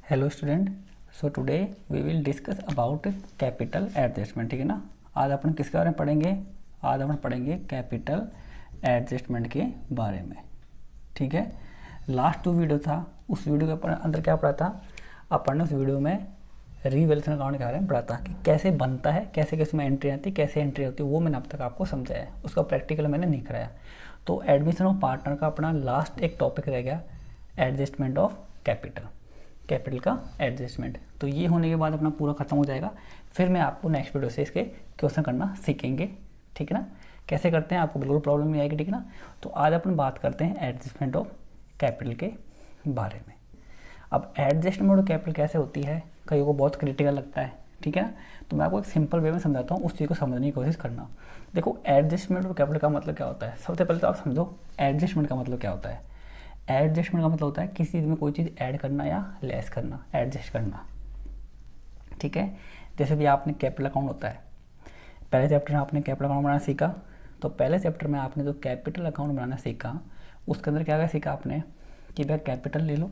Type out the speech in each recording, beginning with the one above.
Hello student. So today we will discuss about capital adjustment. ठीक है ना। आज अपन किसके बारे में पढ़ेंगे? आज अपन पढ़ेंगे कैपिटल एडजस्टमेंट के बारे में। ठीक है। लास्ट जो वीडियो था उस वीडियो के ऊपर अंदर क्या पढ़ा था अपन ने? उस वीडियो में रिवैल्यूएशन अकाउंट के बारे में पढ़ा था कि कैसे बनता है, कैसे कैसे में एंट्री आती है, कैसे एंट्री होती है। वो मैंने अब तक आपको समझाया है, उसका प्रैक्टिकल मैंने नहीं कराया। तो एडमिशन ऑफ पार्टनर का अपना लास्ट एक टॉपिक रह गया, एडजस्टमेंट ऑफ कैपिटल का एडजस्टमेंट। तो ये होने के बाद अपना पूरा खत्म हो जाएगा। फिर मैं आपको नेक्स्ट वीडियो से इसके क्वेश्चन करना सीखेंगे। ठीक है ना। कैसे करते हैं आपको बिल्कुल प्रॉब्लम नहीं आएगी। ठीक है ना। तो आज अपन बात करते हैं एडजस्टमेंट ऑफ कैपिटल के बारे में। अब एडजस्टमेंट ऑफ कैपिटल कैसे होती है, कईयों को बहुत क्रिटिकल लगता है। ठीक है ना। तो मैं आपको एक सिंपल वे में समझाता हूँ, उस चीज़ को समझने की कोशिश करना। देखो, एडजस्टमेंट ऑफ कैपिटल का मतलब क्या होता है। सबसे पहले तो आप समझो एडजस्टमेंट का मतलब क्या होता है। एडजस्टमेंट का मतलब होता है किसी चीज़ में कोई चीज़ ऐड करना या लेस करना, एडजस्ट करना। ठीक है। जैसे भी आपने कैपिटल अकाउंट होता है, पहले चैप्टर में आपने कैपिटल अकाउंट बनाना सीखा। तो पहले चैप्टर में आपने जो कैपिटल अकाउंट बनाना सीखा उसके अंदर क्या क्या सीखा आपने कि भाई कैपिटल ले लो,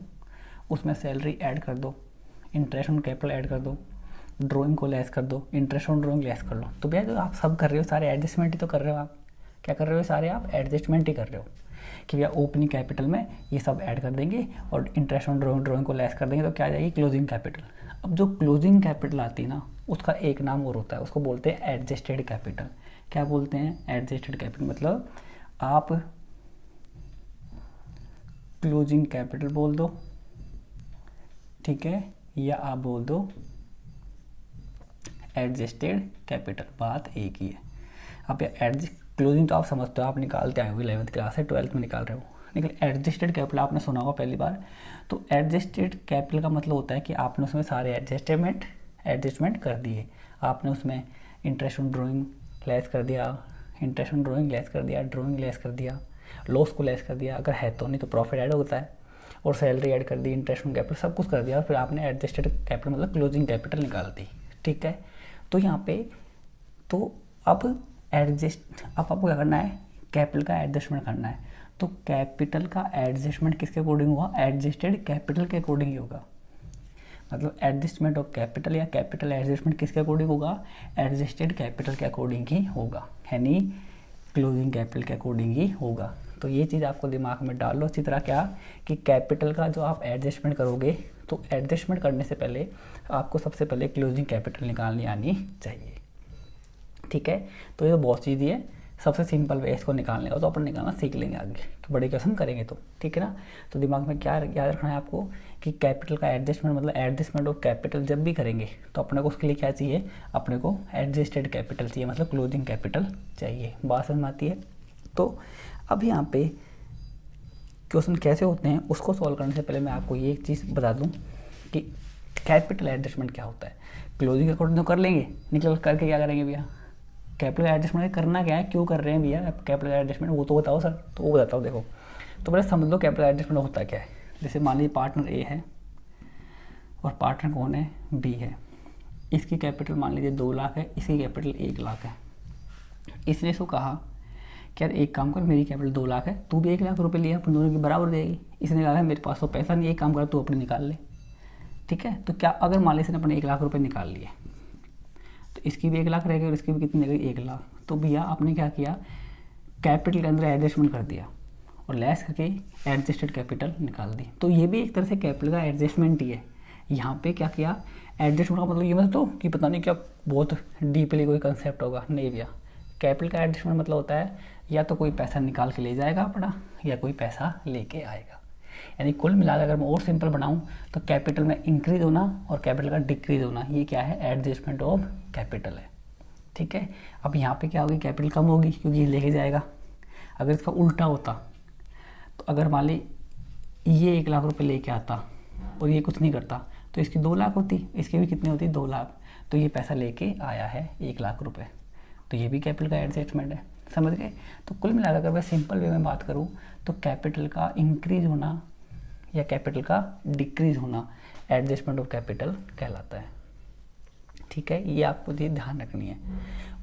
उसमें सैलरी ऐड कर दो, इंटरेस्ट ऑन कैपिटल ऐड कर दो, ड्राइंग को लेस कर दो, इंटरेस्ट ऑन ड्राइंग लेस कर लो। तो भैया जो आप सब कर रहे हो सारे एडजस्टमेंट ही तो कर रहे हो। आप क्या कर रहे हो? सारे आप एडजस्टमेंट ही कर रहे हो कि भैया ओपनिंग कैपिटल में ये सब ऐड कर देंगे और इंटरेस्ट ऑन ड्राइंग को लेस कर देंगे, तो क्या आ जाएगी? Closing capital. अब जो क्लोजिंग कैपिटल आती है ना, उसका एक नाम और होता है, उसको बोलते हैं एडजस्टेड कैपिटल। क्या बोलते हैं? Adjusted capital. मतलब आप क्लोजिंग कैपिटल बोल दो, ठीक है, या आप बोल दो एडजस्टेड कैपिटल, बात एक ही है। अब क्लोजिंग तो आप समझते हो, आप निकालते आए हो 11th क्लास से, 12th में निकाल रहे हो। लेकिन एडजस्टेड कैपिटल आपने सुना होगा पहली बार। तो एडजस्टेड कैपिटल का मतलब होता है कि आपने उसमें सारे एडजस्टमेंट कर दिए। आपने उसमें इंटरेस्ट ऑन ड्राइंग लेस कर दिया, ड्राइंग लेस कर दिया, लॉस को लेस कर दिया अगर है तो, नहीं तो प्रॉफिट ऐड होता है, और सैलरी ऐड कर दी, इंटरेस्ट ऑन कैपिटल सब कुछ कर दिया, और फिर आपने एडजस्टेड कैपिटल मतलब क्लोजिंग कैपिटल निकाल दी। ठीक है। तो यहाँ पे तो अब आपको क्या करना है? कैपिटल का एडजस्टमेंट करना है। तो कैपिटल का एडजस्टमेंट किसके अकॉर्डिंग हुआ? एडजस्टेड कैपिटल के अकॉर्डिंग ही होगा। मतलब एडजस्टमेंट ऑफ कैपिटल या कैपिटल एडजस्टमेंट किसके अकॉर्डिंग होगा? एडजस्टेड कैपिटल के अकॉर्डिंग ही होगा, यानी क्लोजिंग कैपिटल के अकॉर्डिंग ही होगा। तो ये चीज़ आपको दिमाग में डाल लो अच्छी तरह, क्या कि कैपिटल का जो आप एडजस्टमेंट करोगे तो एडजस्टमेंट करने से पहले आपको सबसे पहले क्लोजिंग कैपिटल निकालनी आनी चाहिए। ठीक है। तो ये तो बहुत चीज़ है, सबसे सिंपल वे इसको निकालने का, तो अपन निकालना सीख लेंगे आगे कि बड़े क्वेश्चन करेंगे तो। ठीक है ना। तो दिमाग में क्या याद रखना है आपको कि कैपिटल का एडजस्टमेंट मतलब एडजस्टमेंट ऑफ कैपिटल जब भी करेंगे तो अपने को उसके लिए क्या चाहिए? अपने को एडजस्टेड कैपिटल चाहिए, मतलब क्लोजिंग कैपिटल चाहिए। बात समझ में आती है? तो अब यहाँ पे क्वेश्चन कैसे होते हैं उसको सॉल्व करने से पहले मैं आपको ये एक चीज़ बता दूँ कि कैपिटल एडजस्टमेंट क्या होता है। क्लोजिंग अकॉर्डिंग तो कर लेंगे, निकल करके क्या करेंगे भैया? कैपिटल एडजस्टमेंट करना क्या है, क्यों कर रहे हैं भैया कैपिटल एडजस्टमेंट, वो तो बताओ सर। तो वो बताता हूँ। देखो, तो पहले समझ लो कैपिटल एडजस्टमेंट होता क्या है। जैसे मान लीजिए पार्टनर ए है और पार्टनर कौन है? बी है। इसकी कैपिटल मान लीजिए 2 लाख है, इसकी कैपिटल 1 लाख है। इसने इसको कहा कि यार एक काम कर, मेरी कैपिटल 2 लाख है, तू भी 1 लाख रुपये लिया, अपन दोनों की बराबर देगी। इसने कहा मेरे पास तो पैसा नहीं है, एक काम कर तू अपने निकाल ले। ठीक है। तो क्या अगर मान लीजिए अपने 1 लाख रुपये निकाल लिए तो इसकी भी 1 लाख रहेगी और इसकी भी कितनी रहेगी? 1 लाख। तो भैया आपने क्या किया? कैपिटल के अंदर एडजस्टमेंट कर दिया और लेस करके एडजस्टेड कैपिटल निकाल दी। तो ये भी एक तरह से कैपिटल का एडजस्टमेंट ही है। यहाँ पे क्या किया? एडजस्टमेंट का मतलब ये मत तो कि पता नहीं क्या बहुत डीपली कोई कंसेप्ट होगा, नहीं भैया। कैपिटल का एडजस्टमेंट मतलब होता है या तो कोई पैसा निकाल के ले जाएगा अपना, या कोई पैसा लेके आएगा। यानी कुल मिलाकर अगर मैं और सिंपल बनाऊं तो कैपिटल में इंक्रीज होना और कैपिटल का डिक्रीज होना, ये क्या है? एडजस्टमेंट ऑफ कैपिटल है। ठीक है। अब यहाँ पे क्या होगी? कैपिटल कम होगी क्योंकि ये लेके जाएगा। अगर इसका उल्टा होता तो अगर मान ली ये 1 लाख रुपए लेके आता और ये कुछ नहीं करता तो इसकी 2 लाख होती, इसकी भी कितनी होती? 2 लाख। तो ये पैसा लेके आया है 1 लाख रुपये, तो ये भी कैपिटल का एडजस्टमेंट है। समझ गए? तो कुल मिलाकर अगर मैं सिंपल वे में बात करूँ तो कैपिटल का इंक्रीज होना या कैपिटल का डिक्रीज होना एडजस्टमेंट ऑफ कैपिटल कहलाता है। ठीक है। ये आपको ये ध्यान रखनी है।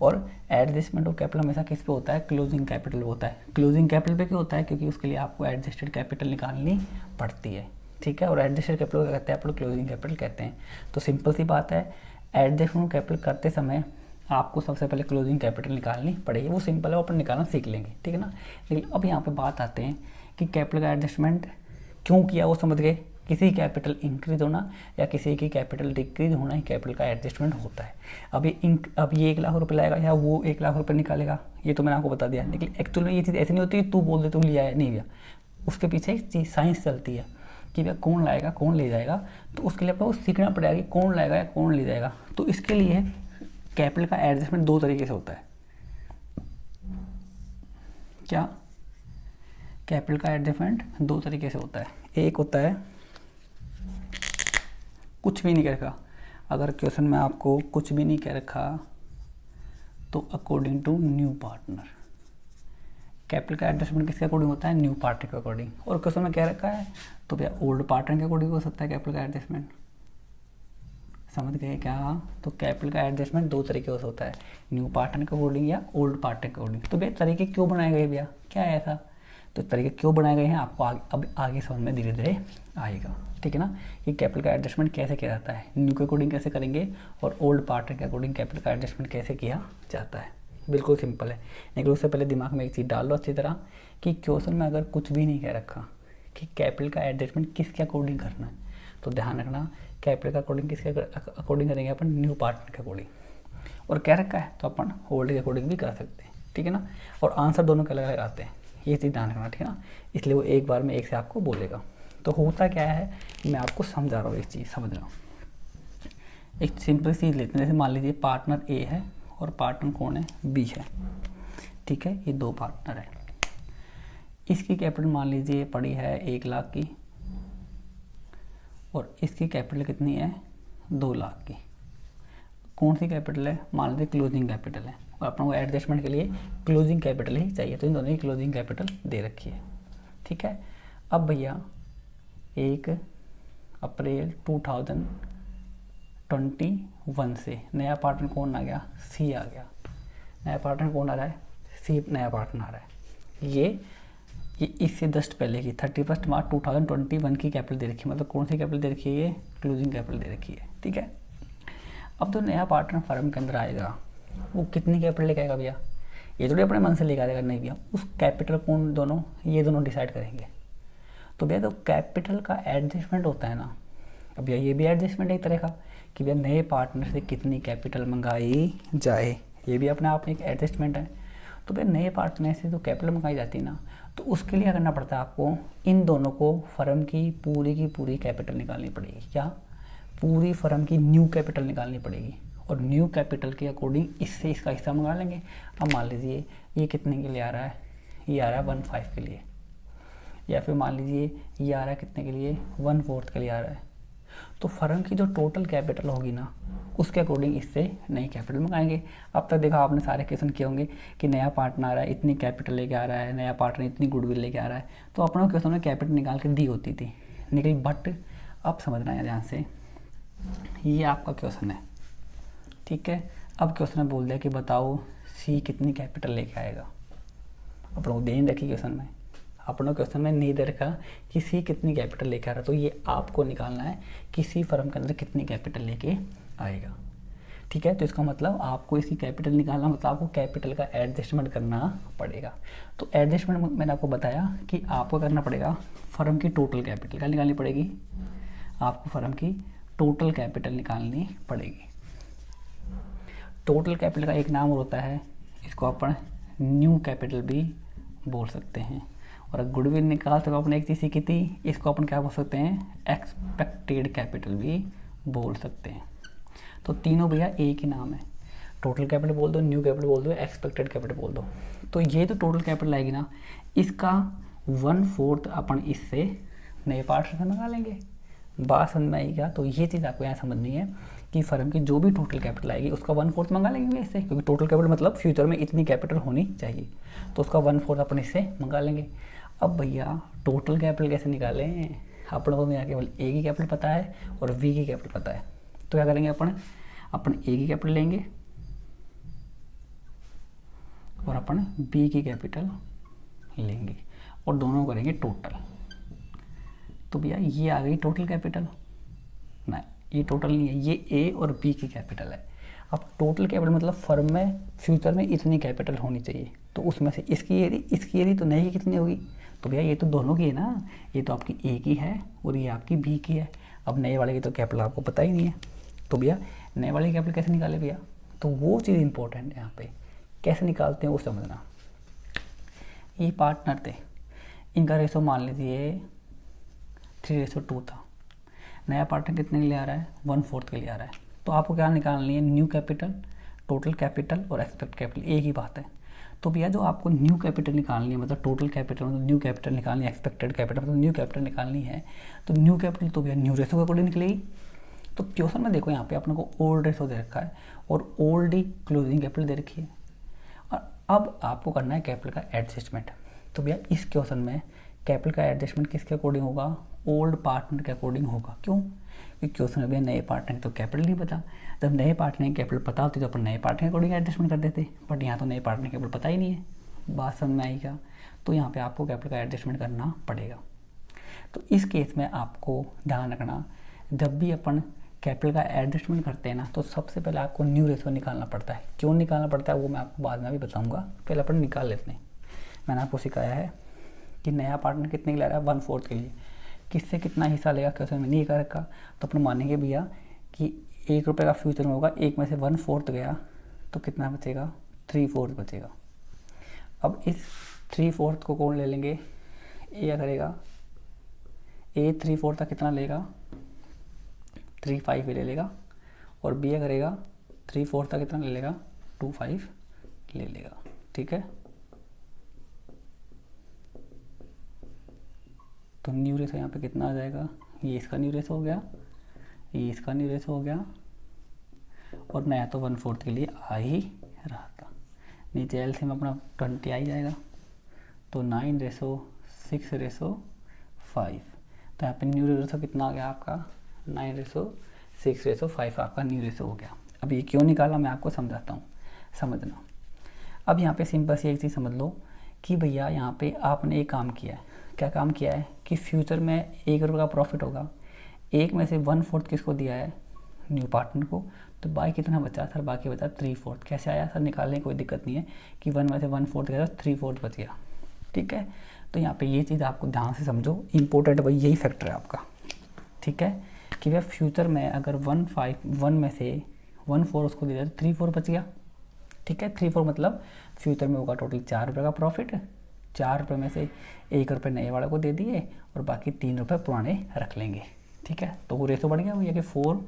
और एडजस्टमेंट ऑफ कैपिटल हमेशा किस पे होता है? क्लोजिंग कैपिटल होता है। क्लोजिंग कैपिटल पे क्यों होता है? क्योंकि उसके लिए आपको एडजस्टेड कैपिटल निकालनी पड़ती है। ठीक है। और एडजस्टेड कैपिटल क्या कहते हैं, अपन क्लोजिंग कैपिटल कहते हैं। तो सिंपल सी बात है, एडजस्टमेंट कैपिटल करते समय आपको सबसे पहले क्लोजिंग कैपिटल निकालनी पड़ेगी। वो सिंपल है, वो अपन निकालना सीख लेंगे, ठीक है ना। लेकिन अब यहाँ पे बात आते हैं कि कैपिटल का एडजस्टमेंट क्यों किया, वो समझ गए। किसी कैपिटल इंक्रीज होना या किसी की कैपिटल डिक्रीज होना ही कैपिटल का एडजस्टमेंट होता है। अब ये 1 लाख रुपये लाएगा या वो 1 लाख रुपये निकालेगा, ये तो मैंने आपको बता दिया। लेकिन एक्चुअल में ये चीज़ ऐसी नहीं होती कि तू बोल दे तू लिया है, नहीं भैया। उसके पीछे एक चीज़ साइंस चलती है कि भैया कौन लाएगा कौन ले जाएगा। तो उसके लिए आपको सीखना पड़ेगा कि कौन लाएगा या कौन ले जाएगा। तो इसके लिए कैपिटल का एडजस्टमेंट 2 तरीके से होता है। क्या? कैपिटल का एडजस्टमेंट 2 तरीके से होता है। एक होता है कुछ भी नहीं कह रखा, अगर क्वेश्चन में आपको कुछ भी नहीं कह रखा तो according to new partner. Capital का एडजस्टमेंट किसके अकॉर्डिंग होता है? न्यू पार्टनर के अकॉर्डिंग। और क्वेश्चन में कह रखा है तो भैया ओल्ड पार्टनर के अकॉर्डिंग हो सकता है कैपिटल का एडजस्टमेंट। समझ गए क्या? तो कैपिटल का एडजस्टमेंट 2 तरीके से होता है, न्यू पार्टनर के अकॉर्डिंग या ओल्ड पार्टनर के अकॉर्डिंग। तो भैया तरीके क्यों बनाए गए भैया, क्या है ऐसा? तो तरीके क्यों बनाए गए हैं आपको अब आगे समझ में धीरे धीरे आएगा, ठीक है ना। कि कैपिटल का एडजस्टमेंट कैसे किया जाता है, न्यू के अकॉर्डिंग कैसे करेंगे और ओल्ड पार्टनर के अकॉर्डिंग कैपिटल का एडजस्टमेंट कैसे किया जाता है। बिल्कुल सिंपल है। लेकिन उससे पहले दिमाग में एक चीज़ डाल लो अच्छी तरह कि क्वेश्चन में अगर कुछ भी नहीं कह रखा कि कैपिटल का एडजस्टमेंट किसके अकॉर्डिंग करना है, तो ध्यान रखना कैपिटल का अकॉर्डिंग किसके अकॉर्डिंग करेंगे अपन? न्यू पार्टनर के अकॉर्डिंग। और कह रखा है तो अपन ओल्ड के अकॉर्डिंग भी कर सकते हैं, ठीक है ना। और आंसर दोनों के अलग अलग आते हैं, ये चीज़ ध्यान रखना, ठीक है ना। इसलिए वो एक बार में एक से आपको बोलेगा। तो होता क्या है, मैं आपको समझा रहा हूँ, एक चीज़ समझना। एक सिंपल चीज़ लेते हैं, जैसे मान लीजिए पार्टनर ए है और पार्टनर कौन है? बी है, ठीक है। ये 2 पार्टनर है। इसकी कैपिटल मान लीजिए पड़ी है 1 लाख की और इसकी कैपिटल कितनी है? 2 लाख की। कौन सी कैपिटल है? मान लीजिए क्लोजिंग कैपिटल है और अपन को एडजस्टमेंट के लिए क्लोजिंग कैपिटल ही चाहिए, तो इन दोनों की क्लोजिंग कैपिटल दे रखी है, ठीक है। अब भैया 1 अप्रैल 2021 से नया पार्टनर कौन आ गया? सी आ गया। नया पार्टनर कौन आ रहा है? सी नया पार्टनर आ रहा है। ये इससे जस्ट पहले की 31 मार्च 2021 की कैपिटल दे रखी है। मतलब कौन सी कैपिटल दे रखी है? ये क्लोजिंग कैपिटल दे रखी है, ठीक है। अब तो नया पार्टनर फर्म के अंदर आएगा, वो कितनी कैपिटल लेके आएगा भैया? ये थोड़ी अपने मन से लेकर आएगा, नहीं भैया। उस कैपिटल कौन दोनों, ये दोनों डिसाइड करेंगे। तो भैया तो कैपिटल का एडजस्टमेंट होता है ना। अब भैया ये भी एडजस्टमेंट है एक तरह का कि भैया नए पार्टनर से कितनी कैपिटल मंगाई जाए, ये भी अपने आप में एक एडजस्टमेंट है। तो भैया नए पार्टनर से तो कैपिटल मंगाई जाती है ना, तो उसके लिए करना पड़ता है आपको इन दोनों को फर्म की पूरी कैपिटल निकालनी पड़ेगी। क्या? पूरी फर्म की न्यू कैपिटल निकालनी पड़ेगी और न्यू कैपिटल के अकॉर्डिंग इससे इसका हिस्सा मंगा लेंगे। अब मान लीजिए ये कितने के लिए आ रहा है? ये आ रहा है 1/5 के लिए, या फिर मान लीजिए ये आ रहा है कितने के लिए? 1/4 के लिए आ रहा है। तो फर्म की जो टोटल कैपिटल होगी ना, उसके अकॉर्डिंग इससे नई कैपिटल मंगाएंगे। अब तक देखा आपने सारे क्वेश्चन किए होंगे कि नया पार्टनर आ रहा है, इतनी कैपिटल लेके आ रहा है, नया पार्टनर इतनी गुडविल लेके आ रहा है। तो अपनों क्वेश्चन में कैपिटल निकाल के दी होती थी, लेकिन बट अब समझना है ध्यान से, ये आपका क्वेश्चन है, ठीक है। अब क्वेश्चन में बोल दिया कि बताओ सी कितनी कैपिटल लेके आएगा। अपनों को दे नहीं रखी क्वेश्चन में, अपनों क्वेश्चन में नहीं दे रखा कि सी कितनी कैपिटल लेके आ रहा है। तो ये आपको निकालना है कि सी फर्म के अंदर कितनी कैपिटल लेके आएगा, ठीक है। तो इसका मतलब आपको इसकी कैपिटल निकालना मतलब आपको कैपिटल का एडजस्टमेंट करना पड़ेगा। तो एडजस्टमेंट मैंने आपको बताया कि आपको करना पड़ेगा फर्म की टोटल कैपिटल क्या निकालनी पड़ेगी? आपको फर्म की टोटल कैपिटल निकालनी पड़ेगी। टोटल कैपिटल का एक नाम और होता है, इसको अपन न्यू कैपिटल भी बोल सकते हैं। और गुडविल निकाल तो अपन एक चीज़ सीखी थी, इसको अपन क्या बोल सकते हैं? एक्सपेक्टेड कैपिटल भी बोल सकते हैं। तो तीनों भैया एक ही नाम है, टोटल कैपिटल बोल दो, न्यू कैपिटल बोल दो, एक्सपेक्टेड कैपिटल बोल दो। तो ये तो टोटल कैपिटल आएगी ना, इसका 1/4 अपन इससे नए पार्टनर से मंगा लेंगे। बात समझ में आई क्या? तो ये चीज़ आपको यहाँ समझनी है कि फर्म की जो भी टोटल कैपिटल आएगी उसका 1/4 मंगा लेंगे इससे, क्योंकि टोटल कैपिटल मतलब फ्यूचर में इतनी कैपिटल होनी चाहिए, तो उसका 1/4 अपन इससे मंगा लेंगे। अब भैया टोटल कैपिटल कैसे निकालें? अपन को यहाँ केवल ए की कैपिटल पता है और वी की कैपिटल पता है। तो क्या करेंगे अपन ए की कैपिटल लेंगे और अपन बी की कैपिटल लेंगे और दोनों करेंगे टोटल। तो भैया ये आ गई टोटल कैपिटल, नहीं ये टोटल नहीं है, ये ए और बी की कैपिटल है। अब टोटल कैपिटल मतलब फर्म में फ्यूचर में इतनी कैपिटल होनी चाहिए, तो उसमें से इसकी यदि तो नई की कितनी होगी, तो भैया ये तो दोनों की है ना, ये तो आपकी ए की है और ये आपकी बी की है। अब नए वाले की तो कैपिटल आपको पता ही नहीं है, तो भैया नए वाले की कैपिटल कैसे निकाले भैया, तो वो चीज़ इंपॉर्टेंट है यहाँ पे, कैसे निकालते हैं वो समझना। ये पार्टनर थे, इनका रेशो मान लीजिए 3:2 था। नया पार्टनर कितने के लिए आ रहा है, 1/4 के लिए आ रहा है। तो आपको क्या निकालनी है, न्यू कैपिटल, टोटल कैपिटल और एक्सपेक्ट कैपिटल, एक ही बात है। तो भैया जो आपको न्यू कैपिटल निकालनी है, मतलब टोटल कैपिटल मतलब न्यू कैपिटल निकालनी है, एक्सपेक्टेड कैपिटल मतलब न्यू कैपिटल निकालनी है, तो न्यू कैपिटल तो भैया न्यू रेशो के अकॉर्डिंग निकलेगी। तो क्वेश्चन में देखो यहाँ पे अपने को ओल्ड रेशो दे रखा है और ओल्ड ही क्लोजिंग कैपिटल दे रखी है, और अब आपको करना है कैपिटल का एडजस्टमेंट। तो भैया इस क्वेश्चन में कैपिटल का एडजस्टमेंट किसके अकॉर्डिंग होगा, ओल्ड पार्टनर के अकॉर्डिंग होगा। क्यों, क्योंकि क्वेश्चन में भैया नए पार्टनर तो कैपिटल नहीं पता, जब नए पार्टनर की कैपिटल पता होती तो अपन नए पार्टनर के अकॉर्डिंग एडजस्टमेंट कर देते, बट यहाँ तो नए पार्टनर की कैपिटल पता ही नहीं है, बात समझ में आई क्या। तो यहाँ पे आपको कैपिटल का एडजस्टमेंट करना पड़ेगा। तो इस केस में आपको ध्यान रखना, जब भी अपन कैपिटल का एडजस्टमेंट करते हैं ना, तो सबसे पहले आपको न्यू रेशो निकालना पड़ता है। क्यों निकालना पड़ता है वो मैं आपको बाद में भी बताऊँगा, पहले अपन निकाल लेते हैं। मैंने आपको सिखाया है कि नया पार्टनर कितने के लिए आ रहा है, 1/4 के लिए, किससे कितना हिस्सा लेगा, क्वेश्चन में नहीं कर रखा, तो अपन मानेंगे भैया कि ₹1 का फ्यूचर में होगा, एक में से 1/4 गया तो कितना बचेगा, 3/4 बचेगा। अब इस 3/4 को कौन ले लेंगे, ए करेगा, ए 3/4 तक कितना लेगा, 3/5 ले लेगा, और बी करेगा 3/4 तक कितना ले लेगा, 2/5 ले लेगा। ठीक है, तो न्यू रेशो यहाँ पे कितना आ जाएगा, ये इसका न्यू रेशो हो गया, ये इसका न्यू रेशो हो गया, और नया तो 1/4 के लिए आ ही रहा था। नीचे एलसीएम अपना 20 आ ही जाएगा, तो 9:6:5। तो यहाँ पे न्यू रेशो कितना आ गया आपका, 9:6:5 आपका न्यू रेशो हो गया। अब ये क्यों निकाला मैं आपको समझाता हूँ, समझना। अब यहाँ पे सिंपल सी एक चीज़ समझ लो कि भैया यहाँ पे आपने एक काम किया है, क्या काम किया है कि फ्यूचर में ₹1 का प्रॉफिट होगा, एक में से 1/4 किसको दिया है, न्यू पार्टनर को, तो बाकी कितना बचा सर, बाकी बचा 3/4। कैसे आया सर, निकालने की कोई दिक्कत नहीं है कि 1 में से 1/4 गया तो 3/4 बच गया। ठीक है, तो यहाँ पे ये चीज़ आपको ध्यान से समझो, इंपॉर्टेंट भाई यही फैक्टर है आपका। ठीक है, कि भैया फ्यूचर में अगर 1 में से 1/4 उसको दिया तो 3/4 बच गया। ठीक है, 3/4 मतलब फ्यूचर में होगा टोटल ₹4 का प्रॉफिट, ₹4 में से ₹1 नए वाले को दे दिए और बाकी ₹3 पुराने रख लेंगे। ठीक है, तो वो रेशो बढ़ गया भैया कि 4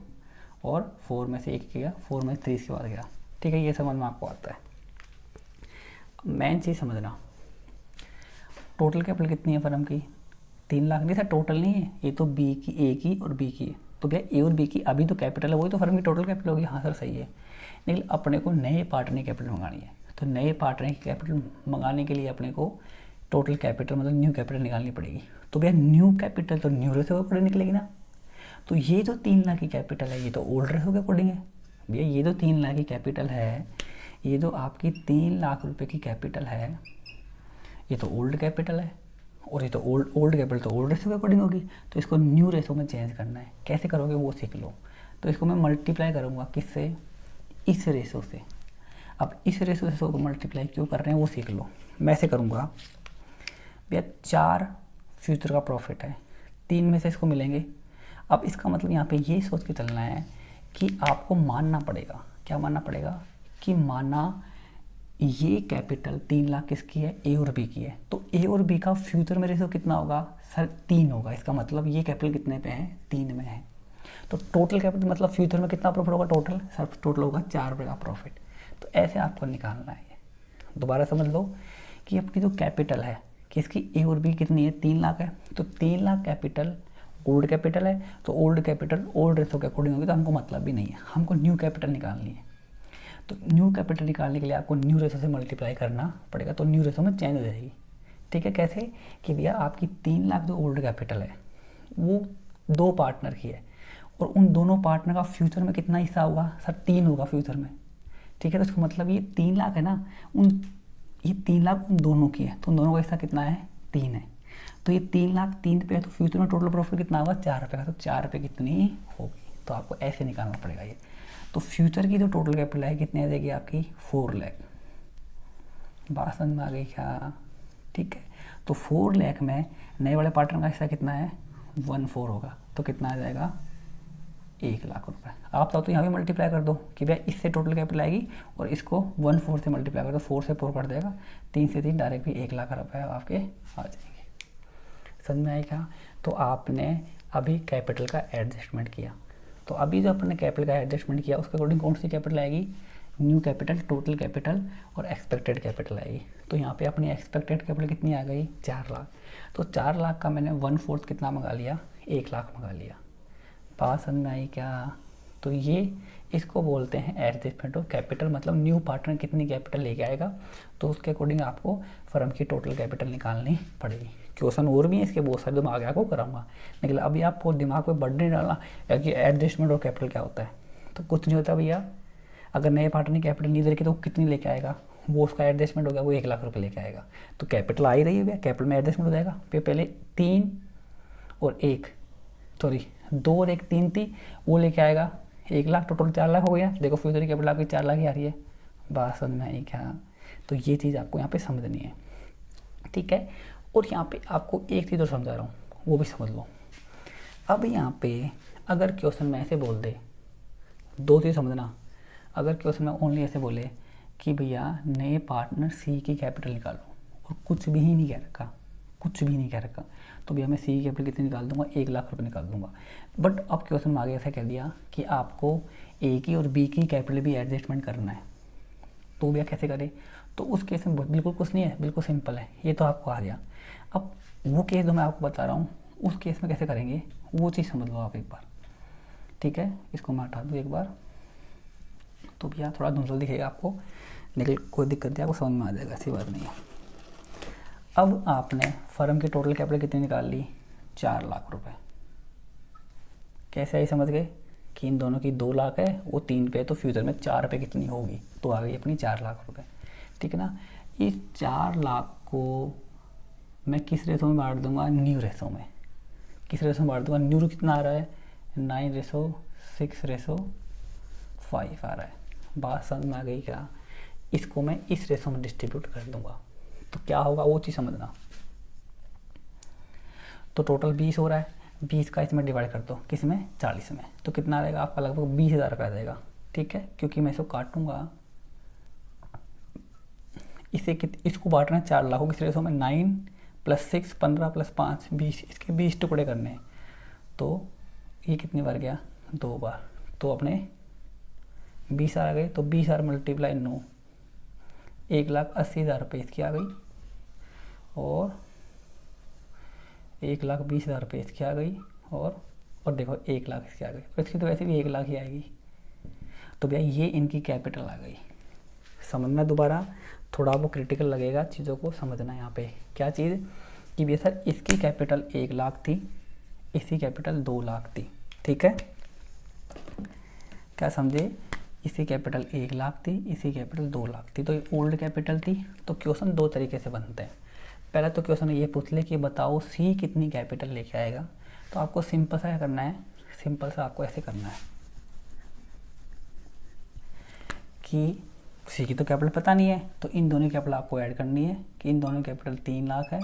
और 4 में से 1 गया, 4 में 3 के बाद गया। ठीक है, ये समझ में आपको आता है। मेन चीज़ समझना, टोटल कैपिटल कितनी है फर्म की, 3 लाख नहीं सर, टोटल नहीं है, ये तो बी की, ए की और बी की है। तो भैया ए और बी की अभी तो कैपिटल है, वही तो फर्म की टोटल कैपिटल होगी। हाँ सर सही है, लेकिन अपने को नए पार्टनर की कैपिटल मंगानी है, तो नए पार्टनर की कैपिटल मंगाने के लिए अपने को टोटल कैपिटल मतलब न्यू कैपिटल निकालनी पड़ेगी। तो भैया न्यू कैपिटल तो न्यू रेशो के अकॉर्डिंग निकलेगी ना। तो ये जो 3 लाख की कैपिटल है ये तो ओल्ड रेशो के अकॉर्डिंग है। भैया ये जो 3 लाख की कैपिटल है, ये जो आपकी 3 लाख रुपए की कैपिटल है, ये तो ओल्ड कैपिटल है, और ये तो ओल्ड कैपिटल तो ओल्ड रेशो के अकॉर्डिंग होगी। तो इसको न्यू रेशो में चेंज करना है, कैसे करोगे वो सीख लो। तो इसको मैं मल्टीप्लाई करूँगा किससे, इस रेशो से। अब इस रेशो से को मल्टीप्लाई क्यों कर रहे हैं वो सीख लो। मैं ऐसे करूँगा, भैया 4 फ्यूचर का प्रॉफिट है, 3 में से इसको मिलेंगे। अब इसका मतलब यहाँ पे ये सोच के चलना है कि आपको मानना पड़ेगा, क्या मानना पड़ेगा, कि माना ये कैपिटल 3 लाख किसकी है, ए और बी की है। तो ए और बी का फ्यूचर में रेशो कितना होगा सर, 3 होगा। इसका मतलब ये कैपिटल कितने पे है, 3 में है। तो टोटल कैपिटल मतलब फ्यूचर में कितना प्रॉफिट होगा, टोटल सर टोटल होगा ₹4 का प्रॉफिट। तो ऐसे आपको निकालना है। दोबारा समझ लो कि अपनी जो कैपिटल है किसकी, ए और बी कितनी है, 3 लाख है। तो 3 लाख कैपिटल ओल्ड कैपिटल है, तो ओल्ड कैपिटल ओल्ड रेशो के अकॉर्डिंग होगी, तो हमको मतलब भी नहीं है, हमको न्यू कैपिटल निकालनी है। तो न्यू कैपिटल निकालने के लिए आपको न्यू रेशो से मल्टीप्लाई करना पड़ेगा, तो न्यू रेशो में चेंज हो जाएगी। ठीक है, कैसे कि भैया आपकी 3 लाख जो ओल्ड कैपिटल है वो 2 पार्टनर की है, और उन दोनों पार्टनर का फ्यूचर में कितना हिस्सा होगा सर, 3 होगा फ्यूचर में। ठीक है, तो इसका मतलब ये 3 लाख है ना, ये 3 लाख उन दोनों की है, तो उन दोनों का हिस्सा कितना है, 3 है। तो ये 3 लाख 3 पे है, तो फ्यूचर में टोटल प्रॉफिट कितना होगा 4 रुपये का, तो 4 रुपये कितनी होगी, तो आपको ऐसे निकालना पड़ेगा ये। तो फ्यूचर की जो टोटल कैपिटल है कितनी आ जाएगी आपकी 4 लाख। बात समझ में आ गई क्या? ठीक है, तो 4 लाख में नए वाले पार्टनर का हिस्सा कितना है 1/4 होगा, तो कितना आ जाएगा 1 लाख रुपए। आप चाहो तो यहाँ भी मल्टीप्लाई कर दो कि भाई इससे टोटल कैपिटल आएगी और इसको 1/4 से मल्टीप्लाई कर दो, 4 से 4 कट देगा, 3 से 3 डायरेक्ट भी 1 लाख रुपए आपके आ जाएंगे। समझ में आएगा? तो आपने अभी कैपिटल का एडजस्टमेंट किया, तो अभी जो अपने कैपिटल का एडजस्टमेंट किया उसके अकॉर्डिंग कौन सी कैपिटल आएगी, न्यू कैपिटल, टोटल कैपिटल और एक्सपेक्टेड कैपिटल आएगी। तो यहाँ पे अपनी एक्सपेक्टेड कैपिटल कितनी आ गई 4 लाख, तो 4 लाख का मैंने 1/4 कितना मंगा लिया 1 लाख मंगा लिया। बात समझ में आई क्या? तो ये इसको बोलते हैं एडजस्टमेंट ऑफ कैपिटल, मतलब न्यू पार्टनर कितनी कैपिटल लेके आएगा तो उसके अकॉर्डिंग आपको फर्म की टोटल कैपिटल निकालनी पड़ेगी। क्वेश्चन और भी है इसके बहुत सारे, तो मैं आगे आपको कराऊंगा, लेकिन अभी आपको दिमाग में बढ़ नहीं डालना कि एडजस्टमेंट ऑफ कैपिटल क्या होता है। तो कुछ नहीं होता भैया, अगर नए पार्टनर ने कैपिटल नहीं दे रखी तो कितनी लेके आएगा, वो उसका एडजस्टमेंट हो गया, वो 1 लाख रुपये लेके आएगा। तो कैपिटल आ ही रही है भैया, कैपिटल में एडजस्टमेंट हो जाएगा। पहले 3 और 1 सॉरी 2 और 1 3 थी, वो लेके आएगा 1 लाख, टोटल 4 लाख हो गया। देखो फ्यूचर की कैपिटल आपकी 4 लाख ही आ रही है। बात समझ में आई क्या? तो ये चीज़ आपको यहाँ पे समझनी है, ठीक है। और यहाँ पे आपको एक चीज़ और समझा रहा हूँ, वो भी समझ लो। अब यहाँ पे अगर क्वेश्चन में ऐसे बोल दे, 2 चीज़ समझना, अगर क्वेश्चन में ओनली ऐसे बोले कि भैया नए पार्टनर सी की कैपिटल निकालो और कुछ भी नहीं कह रखा, कुछ भी नहीं कह रखा, तो भैया मैं सी की कैपिटल कितनी निकाल दूंगा 1 लाख रुपए निकाल दूंगा। बट अब क्वेश्चन में आगे ऐसा कह दिया कि आपको ए की और बी की कैपिटल भी एडजस्टमेंट करना है, तो भैया कैसे करें? तो उस केस में बिल्कुल कुछ नहीं है, बिल्कुल सिंपल है, ये तो आपको आ गया। अब वो केस जो मैं आपको बता रहा हूँ उस केस में कैसे करेंगे वो चीज़ समझ लो आप एक बार, ठीक है। इसको मैं हटा दूँ एक बार, तो भैया थोड़ा धुंधल दिखेगा आपको, लेकिन कोई दिक्कत नहीं, आपको समझ में आ जाएगा, ऐसी बात नहीं है। अब आपने फर्म की टोटल कैपिटल कितनी निकाल ली 4 लाख रुपए। कैसे आई समझ गए कि इन दोनों की 2 लाख है, वो 3 पे है, तो फ्यूचर में 4 पे कितनी होगी, तो आ गई अपनी 4 लाख रुपए, ठीक है ना। इस 4 लाख को मैं किस रेशो में बांट दूंगा, न्यू रेशो में। किस रेशो में बांट दूंगा, न्यू कितना आ रहा है 9:6:5 आ रहा है। बात समझ में आ गई क्या? इसको मैं इस रेशो में डिस्ट्रीब्यूट कर दूंगा, तो क्या होगा वो चीज़ समझना। तो टोटल 20 हो रहा है, 20 का इसमें डिवाइड कर दो, किस में 40 में, तो कितना रहेगा आपका लगभग 20,000 रुपये आ जाएगा, ठीक है। क्योंकि मैं इसको काटूंगा, इसको बांटना है 4 लाख को किस रेशो में 9 + 6 15 + 5 20, इसके 20 टुकड़े करने हैं, तो ये कितनी बार गया 2 बार, तो अपने 20 आ गए, तो 20,000 × 9 1,80,000 रुपये इसकी आ गई, और 1,20,000 रुपये इसकी आ गई, और देखो 1 लाख इसकी आ गई, और इसकी तो वैसे भी 1 लाख ही आएगी। तो भैया ये इनकी कैपिटल आ गई। समझना दोबारा, थोड़ा वो क्रिटिकल लगेगा, चीज़ों को समझना। यहाँ पे क्या चीज़ कि भैया सर इसकी कैपिटल 1 लाख थी, इसकी कैपिटल 2 लाख थी, ठीक है, क्या समझे? इसी कैपिटल 1 लाख थी, इसी कैपिटल 2 लाख थी, तो ये ओल्ड कैपिटल थी। तो क्वेश्चन 2 तरीके से बनते हैं। पहला तो क्वेश्चन ये पूछ ले कि बताओ सी कितनी कैपिटल लेके आएगा, तो आपको सिंपल सा क्या करना है, सिंपल सा आपको ऐसे करना है कि सी की तो कैपिटल पता नहीं है, तो इन दोनों की कैपिटल आपको ऐड करनी है कि इन दोनों की कैपिटल 3 लाख है।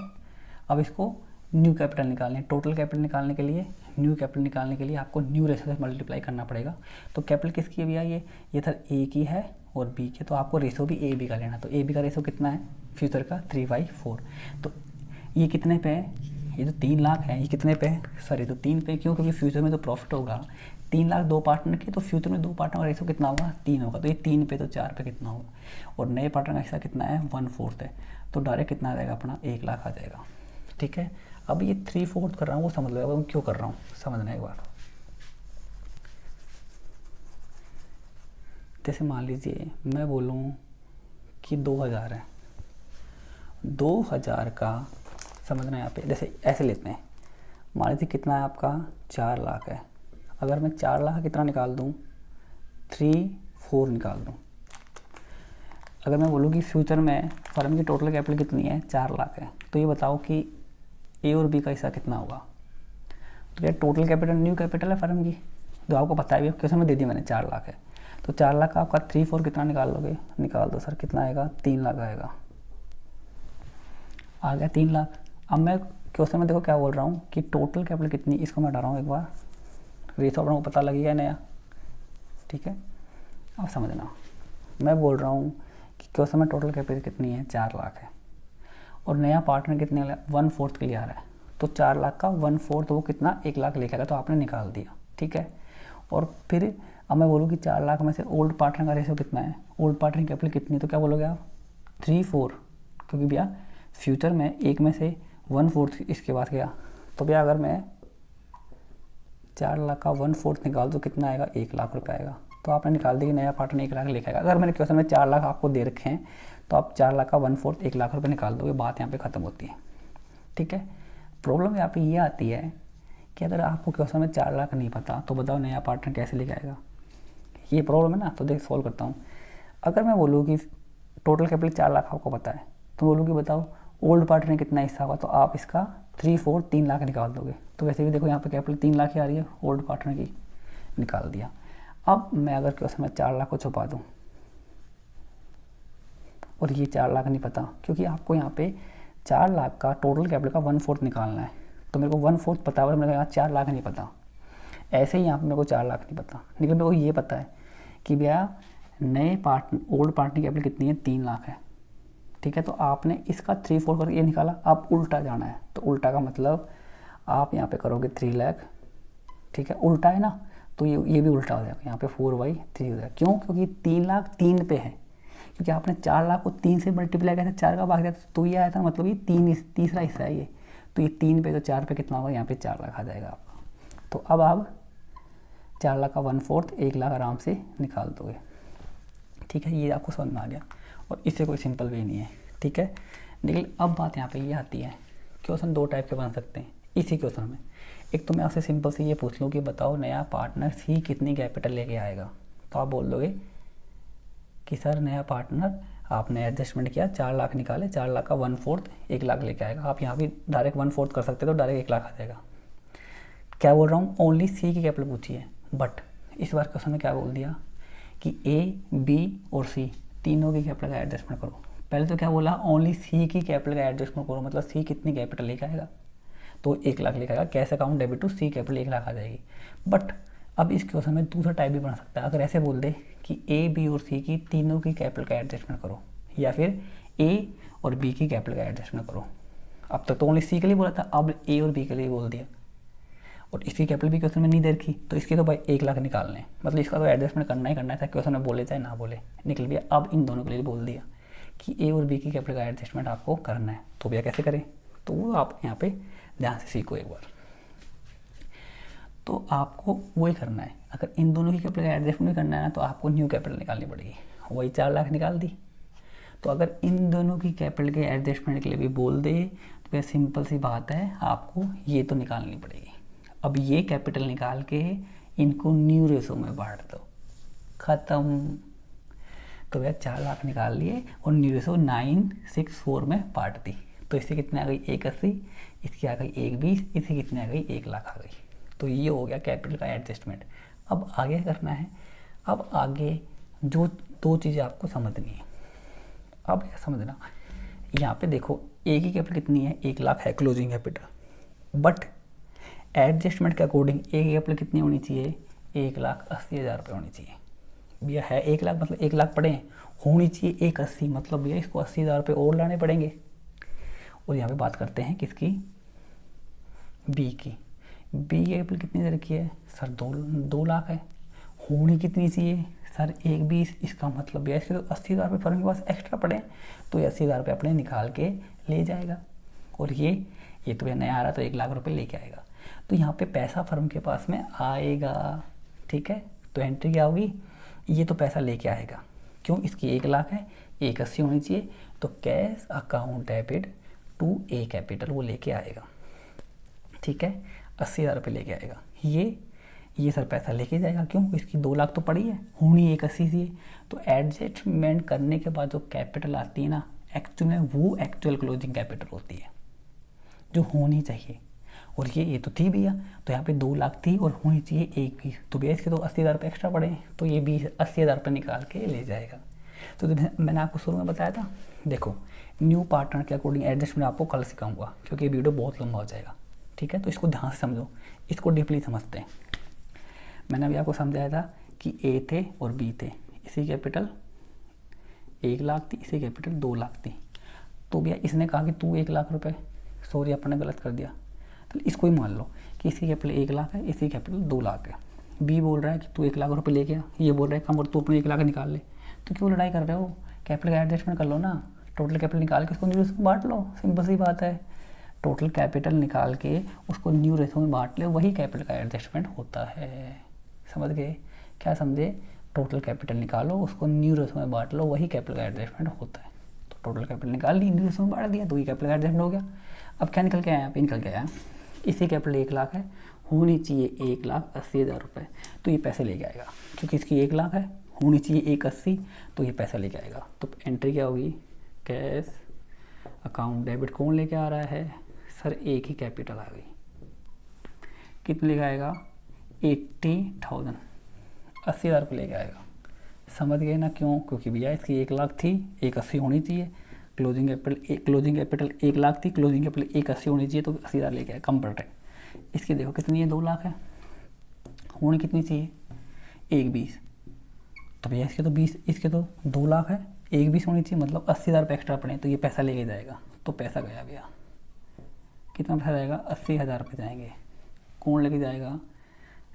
अब इसको न्यू कैपिटल निकालनी है, टोटल कैपिटल निकालने के लिए, न्यू कैपिटल निकालने के लिए आपको न्यू रेशो से मल्टीप्लाई करना पड़ेगा। तो कैपिटल किसकी है भैया, ये था ए की है और बी की, तो आपको रेशो भी ए बी का लेना। तो ए बी का रेशो कितना है फ्यूचर का 3/4। तो ये कितने पे है, ये जो 3 लाख है ये कितने पे है, सॉरी तो 3 पे, क्यों? क्योंकि फ्यूचर में तो प्रॉफिट होगा 3 लाख 2 पार्टनर की, तो फ्यूचर में 2 पार्टनर का रेशो कितना होगा 3 होगा, तो ये 3 पे, तो 4 पे कितना होगा, और नए पार्टनर का हिस्सा कितना है 1/4 है, तो डायरेक्ट कितना आ जाएगा अपना 1 लाख आ जाएगा, ठीक है। अब ये 3/4 कर रहा हूँ वो समझ लो, अब क्यों कर रहा हूँ समझना एक बार। जैसे मान लीजिए मैं बोलूँ कि 2000 है, 2000 का समझना यहाँ पे, जैसे ऐसे लेते हैं, मान लीजिए कितना है आपका 4 लाख है, अगर मैं 4 लाख कितना निकाल दूँ 3/4 निकाल दूँ। अगर मैं बोलूँ कि फ्यूचर में फर्म की टोटल कैपिटल कितनी है 4 लाख है, तो ये बताओ कि ए और बी का हिस्सा कितना होगा। तो यार टोटल कैपिटल न्यू कैपिटल है फर्म की, जो आपको पता है भी, क्वेश्चन में दे दी मैंने 4 लाख है। तो 4 लाख का आपका 3/4 कितना निकाल लोगे, निकाल दो सर, कितना आएगा 3 लाख आएगा। आ गया 3 लाख। अब मैं क्वेश्चन में देखो क्या बोल रहा हूँ कि टोटल कैपिटल कितनी, इसको मैं हटा रहा हूँ एक बार, रेशो अपना को पता लगेगा नया, ठीक है। अब समझना, मैं बोल रहा हूँ कि क्वेश्चन में टोटल कैपिटल कितनी है, 4 लाख है, और नया पार्टनर कितने 1/4 के लिए आ रहा है। तो 4 लाख का 1/4 वो कितना 1 लाख लेके आएगा, तो आपने निकाल दिया, ठीक है। और फिर अब मैं बोलूँ कि 4 लाख में से ओल्ड पार्टनर का रेशो कितना है, ओल्ड पार्टनर कैपिटल कितनी, तो क्या बोलोगे आप 3/4, क्योंकि भैया फ्यूचर में एक में से 1/4 इसके बाद गया। तो भैया अगर मैं 4 लाख का 1/4 निकाल तो कितना आएगा, 1 लाख रुपये आएगा। तो आपने निकाल दी कि नया पार्टनर 1 लाख लेके आएगा। अगर मैंने क्वेश्चन में 4 लाख आपको दे रखे हैं तो आप 4 लाख का 1/4 1 लाख रुपये निकाल दोगे, बात यहाँ पे ख़त्म होती है, ठीक है। प्रॉब्लम यहाँ पे ये आती है कि अगर आपको क्वेश्चन में 4 लाख नहीं पता तो बताओ नया पार्टनर कैसे लेके आएगा, ये प्रॉब्लम है ना। तो देख सॉल्व करता हूँ। अगर मैं बोलूँ कि टोटल कैपिटल 4 लाख आपको पता है, तो बोलूँ कि बताओ ओल्ड पार्टनर कितना हिस्सा होगा, तो आप इसका 3/4 3 लाख निकाल दोगे। तो वैसे भी देखो यहाँ पे कैपिटल 3 लाख ही आ रही है, ओल्ड पार्टनर की निकाल दिया। अब मैं अगर क्वेश्चन में 4 लाख को छुपा दूँ और ये 4 लाख नहीं पता, क्योंकि आपको यहाँ पे 4 लाख का टोटल कैपिटल का 1/4 निकालना है, तो मेरे को 1/4 पता है और मेरे को यहाँ 4 लाख नहीं पता। ऐसे ही यहाँ पे मेरे को 4 लाख नहीं पता, लेकिन मेरे को ये पता है कि भैया नए पार्टनर ओल्ड पार्टनर कैपिटल कितनी है, 3 लाख है, ठीक है। तो आपने इसका 3/4 करके ये निकाला, आप उल्टा जाना है। तो उल्टा का मतलब आप यहाँ पे करोगे 3 लाख, ठीक है, उल्टा है ना, तो ये भी उल्टा हो जाएगा, यहाँ पे 4/3 हो जाएगा। क्यों, क्योंकि 3 लाख 3 पे है, क्योंकि आपने 4 लाख को 3 से मल्टीप्लाई किया था, 4 का भाग दिया तो ये आया था, मतलब ये तीसरा हिस्सा है ये। तो ये 3 पे, तो 4 पे कितना होगा, यहाँ पे 4 लाख आ जाएगा आपका। तो अब आप 4 लाख का 1/4 1 लाख आराम से निकाल दोगे, ठीक है। ये आपको समझ में आ गया, और इससे कोई सिंपल वे नहीं है, ठीक है। लेकिन अब बात यहाँ पे ये आती है, क्वेश्चन 2 टाइप के बन सकते हैं इसी क्वेश्चन में। एक तो मैं आपसे सिंपल से ये पूछ लूँ कि बताओ नया पार्टनर सी कितनी कैपिटल लेके आएगा, तो आप बोल दोगे कि सर नया पार्टनर आपने एडजस्टमेंट किया, 4 लाख निकाले, 4 लाख का 1/4 1 लाख लेके आएगा। आप यहाँ भी डायरेक्ट 1/4 कर सकते तो डायरेक्ट 1 लाख आ जाएगा। क्या बोल रहा हूँ, ओनली सी की कैपिटल पूछी है, बट इस बार क्वेश्चन में क्या बोल दिया कि ए बी और सी तीनों की कैपिटल का एडजस्टमेंट करो। पहले तो क्या बोला, ओनली सी की कैपिटल का एडजस्टमेंट करो, मतलब सी कितनी कैपिटल लेके आएगा, तो 1 लाख लेके आएगा। Cash account debit to C capital 1 lakh आ जाएगी। बट अब इस क्वेश्चन में दूसरा टाइप भी बन सकता है, अगर ऐसे बोल दे कि ए बी और सी की तीनों की कैपिटल का एडजस्टमेंट करो, या फिर ए और बी की कैपिटल का एडजस्टमेंट करो। अब तक तो ओनली सी के लिए बोला था, अब ए और बी के लिए बोल दिया, और इसकी कैपिटल भी क्वेश्चन में नहीं दे रखी, तो इसके तो भाई 1 लाख निकालने हैं, मतलब इसका तो एडजस्टमेंट करना ही करना है, चाहे क्वेश्चन में बोले चाहे ना बोले, निकल गया। अब इन दोनों के लिए बोल दिया कि ए और बी की कैपिटल का एडजस्टमेंट आपको करना है, तो भैया कैसे करें, तो वो आप यहाँ पे ध्यान से सीखो एक बार। तो आपको वही करना है, अगर इन दोनों की कैपिटल का एडजस्टमेंट भी करना है ना, तो आपको न्यू कैपिटल निकालनी पड़ेगी। वही 4 लाख निकाल दी, तो अगर इन दोनों की कैपिटल के एडजस्टमेंट के लिए भी बोल दे तो फिर सिंपल सी बात है, आपको ये तो निकालनी पड़ेगी। अब ये कैपिटल निकाल के इनको न्यू रेशो में बांट दो, ख़त्म। तो भैया 4 लाख निकाल लिए और न्यू रेशो 964 में बांट दी, तो इससे कितने आ गई 180, इसकी आ गई 120, इससे कितने आ गई 1 लाख आ गई। तो ये हो गया कैपिटल का एडजस्टमेंट। अब आगे करना है, अब आगे जो 2 चीज़ें आपको समझनी है। अब क्या समझना, यहाँ पे देखो ए की कैपिटल कितनी है, 1 लाख है क्लोजिंग कैपिटल, बट एडजस्टमेंट के अकॉर्डिंग ए की कैपिटल कितनी होनी चाहिए, 1,80,000 रुपये होनी चाहिए। भैया है 1 लाख, मतलब 1 लाख पड़े हैं, होनी चाहिए 180, मतलब भैया इसको 80,000 रुपये और लाने पड़ेंगे। और यहाँ पे बात करते हैं किसकी, बी की। बी की कैपिटल कितनी दे रखी है सर, 2 लाख है, होनी कितनी चाहिए सर 120, इसका मतलब भैया इसके तो 80,000 रुपये फर्म के पास एक्स्ट्रा पड़े, तो ये 80,000 रुपये अपने निकाल के ले जाएगा। और ये तो भैया नया आ रहा तो 1 लाख रुपये लेके आएगा, तो यहाँ पे पैसा फर्म के पास में आएगा, ठीक है। तो एंट्री क्या होगी, ये तो पैसा लेके आएगा, क्यों, इसकी 1 लाख है, 180 होनी चाहिए, तो cash account debit to a capital वो लेके आएगा, ठीक है, 80,000 रुपये लेके आएगा। ये सर पैसा लेके जाएगा, क्यों, इसकी 2 लाख तो पड़ी है, होनी 180 सी है। तो एडजस्टमेंट करने के बाद जो कैपिटल आती है ना, एक्चुअल में वो एक्चुअल क्लोजिंग कैपिटल होती है, जो होनी चाहिए, और ये तो थी भैया, तो यहाँ पे 2 लाख थी और होनी चाहिए 1 भी, तो भैया इसके तो 80,000 रुपये एक्स्ट्रा पड़े हैं, तो ये भी 80,000 रुपये निकाल के ले जाएगा। तो मैंने आपको शुरू में बताया था, देखो न्यू पार्टनर के अकॉर्डिंग एडजस्टमेंट आपको कल सिखाऊंगा, क्योंकि ये वीडियो बहुत लंबा हो जाएगा, ठीक है। तो इसको ध्यान से समझो, इसको डीपली समझते हैं। मैंने अभी आपको समझाया था कि ए थे और बी थे, इसी कैपिटल 1 लाख थी, इसी कैपिटल 2 लाख थी। तो भैया इसने कहा कि तू 1 लाख रुपए, सॉरी अपने गलत कर दिया, तो इसको ही मान लो कि इसी कैपिटल 1 लाख है, इसी कैपिटल 2 लाख है। बी बोल रहा है कि तू 1 लाख रुपए लेके आ, ये बोल रहा है कम और तू अपने 1 लाख निकाल ले। तो क्यों लड़ाई कर रहे हो, कैपिटल का एडजस्टमेंट कर लो ना, टोटल कैपिटल निकाल के उसको न्यू रेशो में बांट लो, सिंपल सी बात है। टोटल कैपिटल निकाल के उसको न्यू रेशो में बांट ले, वही कैपिटल का एडजस्टमेंट होता है। समझ गए, क्या समझे? टोटल कैपिटल निकालो, उसको न्यू रेशो में बांट लो, वही कैपिटल का एडजस्टमेंट होता है। तो टोटल कैपिटल निकाल ली, न्यू रेशो में बांट दिया, तो ये कैपिटल का एडजस्टमेंट हो गया। अब क्या निकल के आया, यहाँ पे निकल के आया इसी कैपिटल 1 लाख है, होनी चाहिए 1,80,000 रुपये, तो ये पैसे लेके आएगा, क्योंकि इसकी 1 लाख है, होनी चाहिए 1,80, तो ये पैसा लेके आएगा। तो एंट्री क्या होगी, कैश अकाउंट डेबिट। कौन लेके आ रहा है सर, एक ही कैपिटल आ गई, कितने लेके आएगा 80,000, 80,000 रुपये लेके आएगा। समझ गए ना क्यों, क्योंकि भैया इसकी 1 लाख थी, 1,80 होनी चाहिए, क्लोजिंग कैपिटल 1 लाख थी, क्लोजिंग कैपिटल 1,80 होनी चाहिए, तो 80,000 लेके आया कम पड़ रहा है। इसकी देखो कितनी है, 2 लाख है, होनी कितनी चाहिए 1,20, तो भैया इसके तो 20, इसके तो 2 लाख है, 1,20 होनी चाहिए, मतलब 80,000 रुपये एक्स्ट्रा पड़े, तो ये पैसा लेके जाएगा। तो पैसा गया भैया, कितना पैसा जाएगा, 80,000 रुपये जाएंगे। कौन लेके जाएगा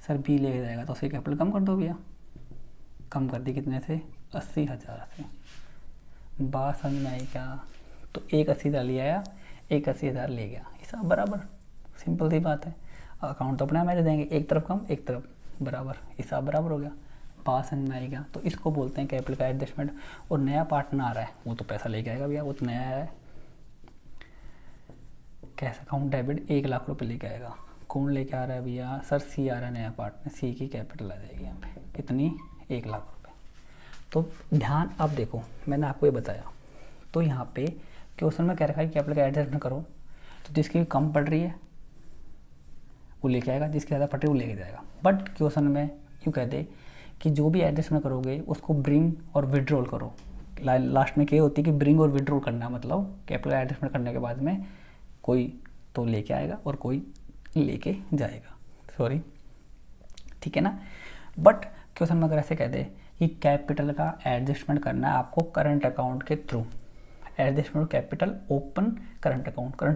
सर, बी लेके जाएगा। तो उसकी कैपिटल कम कर दो भैया, कम कर दी कितने से, 80,000 से। बात समझ में आई क्या? तो 1,80,000 ले आया, 1,80,000 ले गया, हिसाब बराबर, सिंपल सी बात है। अकाउंट तो अपने आप दे देंगे, एक तरफ कम एक तरफ बराबर, हिसाब बराबर हो गया। बात समझ में आएगा? तो इसको बोलते हैं कैपिटल का एडजस्टमेंट। और नया पार्टनर आ रहा है, वो तो पैसा लेके आएगा भैया, वो तो नया है। कैश अकाउंट डेबिट 1 लाख रुपये लेके आएगा। कौन लेके आ रहा है भैया, सर सी आ रहा है नया पार्टनर, सी की कैपिटल आ जाएगी यहाँ पे, कितनी, 1 लाख रुपये। तो ध्यान, अब देखो मैंने आपको ये बताया, तो यहाँ पे क्वेश्चन में कह रखा है कि कैपिटल का एडजस्टमेंट करो, तो जिसकी कम पड़ रही है वो लेके आएगा, जिसकी ज़्यादा पड़ रही है वो लेके जाएगा। बट क्वेश्चन में यूँ कहते कि जो भी एडजस्टमेंट करोगे उसको ब्रिंग और विड्रॉल करो। लास्ट में क्या होती है कि ब्रिंग और विड्रॉल करना, मतलब कैपिटल एडजस्टमेंट करने के बाद में कोई तो लेके आएगा और कोई लेके जाएगा, सॉरी, ठीक है ना। बट क्वेश्चन में अगर ऐसे कह दे कि कैपिटल का एडजस्टमेंट करना है आपको करंट अकाउंट के through, adjustment capital open current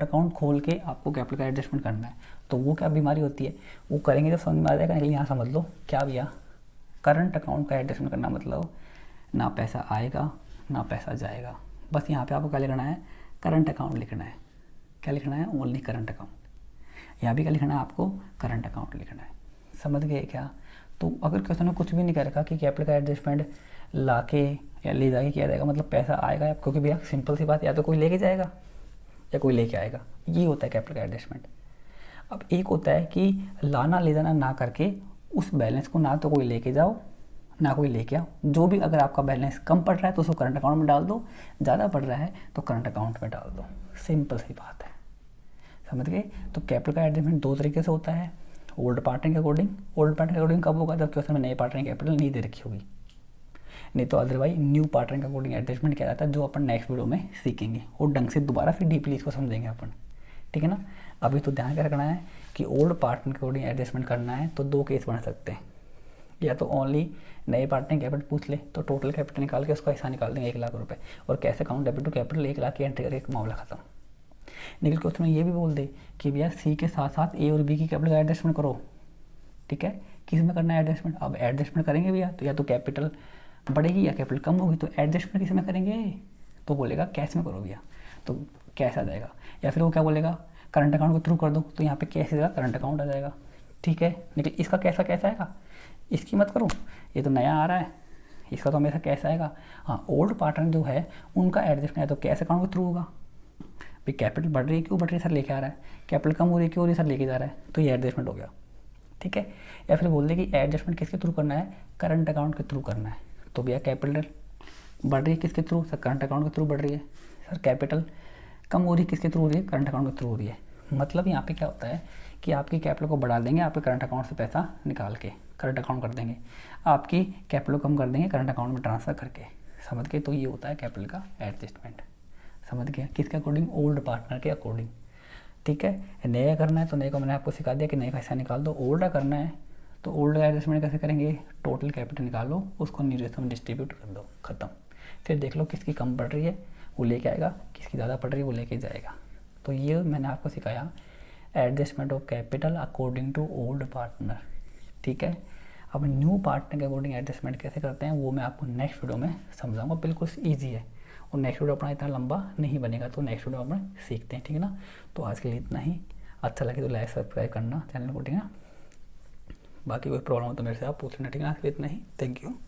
account खोल के आपको कैपिटल का एडजस्टमेंट करना है, तो वो क्या बीमारी होती है, वो करेंगे जब समझ में आ जाएगा। यहाँ समझ लो क्या भैया, करंट अकाउंट का एडजस्टमेंट करना मतलब ना पैसा आएगा ना पैसा जाएगा, बस यहाँ पे आपको क्या लिखना है, करंट अकाउंट लिखना है। क्या लिखना है, ओनली करंट अकाउंट। यहाँ भी क्या लिखना है आपको, करंट अकाउंट लिखना है। समझ गए क्या? तो अगर क्वेश्चन में कुछ भी नहीं कह रखा कि कैपिटल का एडजस्टमेंट ला के या ले जाके किया जाएगा, मतलब पैसा आएगा या, क्योंकि भैया सिंपल सी बात, या तो कोई लेके जाएगा या कोई लेके आएगा, ये होता है कैपिटल का एडजस्टमेंट। अब एक होता है कि लाना ले जाना ना करके उस बैलेंस को ना तो कोई लेके जाओ ना कोई लेके आओ, जो भी अगर आपका बैलेंस कम पड़ रहा है तो उसको करंट अकाउंट में डाल दो, ज़्यादा पड़ रहा है तो करंट अकाउंट में डाल दो, सिंपल सी बात है। समझ गए? तो कैपिटल का एडजस्टमेंट 2 तरीके से होता है, ओल्ड पार्टनर के अकॉर्डिंग। ओल्ड पार्टनर के अकॉर्डिंग कब होगा, जब क्वेश्चन में नए पार्टनर की कैपिटल नहीं दे रखी होगी, नहीं तो अदरवाइज न्यू पार्टनर के अकॉर्डिंग एडजस्टमेंट किया जाता है, जो अपन नेक्स्ट वीडियो में सीखेंगे और ढंग से दोबारा फिर डीपली इसको समझेंगे अपन, ठीक है ना। अभी तो ध्यान क्या रखना है कि ओल्ड पार्टनर के अकॉर्डिंग एडजस्टमेंट करना है तो 2 केस बन सकते हैं, या तो ओनली नए पार्टनर कैपिटल पूछ ले तो टोटल कैपिटल निकाल के उसका हिस्सा निकाल देंगे 1 लाख रुपये, और cash account debit to capital 1 lakh की एंट्री करके मामला खत्म। निकल के उसमें ये भी बोल दे कि भैया सी के साथ साथ ए और बी की कैपिटल का एडजस्टमेंट करो, ठीक है। किस में करना है एडजस्टमेंट, अब एडजस्टमेंट करेंगे भैया तो या तो कैपिटल बढ़ेगी या कैपिटल कम होगी, तो एडजस्टमेंट किस में करेंगे, तो बोलेगा कैश में करो भैया, तो कैश आ जाएगा। या फिर वो क्या बोलेगा, करंट अकाउंट के थ्रू कर दो, तो यहाँ पे कैश आएगा, करंट अकाउंट आ जाएगा, ठीक है। लेकिन इसका कैसा आएगा, इसकी मत करो, ये तो नया आ रहा है, इसका तो हमेशा कैश आएगा। हाँ, ओल्ड पार्टनर जो है उनका एडजस्टमेंट है तो कैश अकाउंट के थ्रू होगा। भाई कैपिटल बढ़ रही है, क्यों बढ़ रही है सर, लेके आ रहा है, कैपिटल कम हो रही है, क्यों हो रही है सर, लेके जा रहा है, तो ये एडजस्टमेंट हो गया, ठीक है। या फिर बोल दे कि एडजस्टमेंट किसके थ्रू करना है, करंट अकाउंट के थ्रू करना है, तो भैया कैपिटल बढ़ रही है किसके थ्रू, सर करंट अकाउंट के थ्रू बढ़ रही है, सर कैपिटल कम हो रही है किसके थ्रू हो रही है, करंट अकाउंट के थ्रू हो रही है, मतलब यहाँ पे क्या होता है कि आपकी कैपिटल को बढ़ा देंगे, आपके करंट अकाउंट से पैसा निकाल के करंट अकाउंट कर देंगे, आपकी कैपिटल को कम कर देंगे करंट अकाउंट में ट्रांसफ़र करके। समझ गए? तो ये होता है कैपिटल का एडजस्टमेंट। समझ गया? किसके अकॉर्डिंग? ओल्ड पार्टनर के अकॉर्डिंग। ठीक है, नया करना है तो नए को मैंने आपको सिखा दिया कि नए का हिस्सा निकाल दो। ओल्ड करना है तो ओल्ड का एडजस्टमेंट कैसे करेंगे? टोटल कैपिटल निकालो, उसको न्यूमरेटर में डिस्ट्रीब्यूट कर दो, खत्म। फिर देख लो किसकी कम पड़ रही है वो लेके आएगा, किसकी ज़्यादा पड़ रही है वो लेके जाएगा। तो ये मैंने आपको सिखाया adjustment of capital according to old partner. ठीक है, अब न्यू पार्टनर के अकॉर्डिंग एडजस्टमेंट कैसे करते हैं वो मैं आपको नेक्स्ट वीडियो में समझाऊंगा। बिल्कुल ईजी है और नेक्स्ट वीडियो अपना इतना लंबा नहीं बनेगा, तो नेक्स्ट वीडियो अपने सीखते हैं। ठीक है ना? तो आज के लिए इतना ही। अच्छा लगे तो लाइक सब्सक्राइब करना चैनल को। ठीक है ना? बाकी कोई प्रॉब्लम हो तो मेरे से आप पूछ लेना। ठीक है ना? इतना ही। Thank you.